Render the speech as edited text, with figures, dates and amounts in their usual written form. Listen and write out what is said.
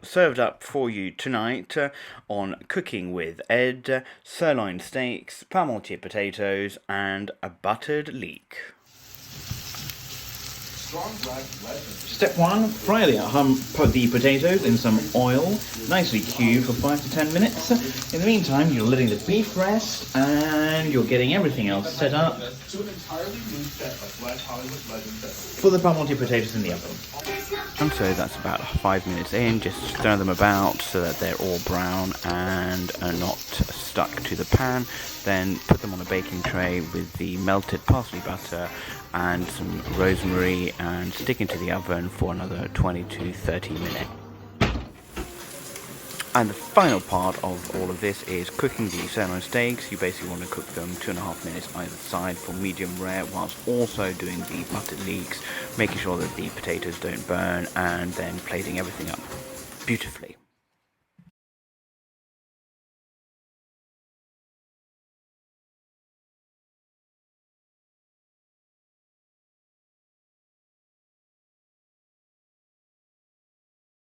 served up for you tonight on Cooking with Ed, sirloin steaks, Parmentier potatoes, and a buttered leek. Step 1, fry the potatoes in some oil, nicely cubed for 5 to 10 minutes. In the meantime, you're letting the beef rest and you're getting everything else set up for the Parmentier potatoes in the oven. And so that's about 5 minutes in. Just stir them about so that they're all brown and are not stuck to the pan. Then put them on a baking tray with the melted parsley butter and some rosemary and stick into the oven for another 20 to 30 minutes. And the final part of all of this is cooking the sirloin steaks. You basically want to cook them 2.5 minutes either side for medium rare, whilst also doing the buttered leeks, making sure that the potatoes don't burn, and then plating everything up beautifully.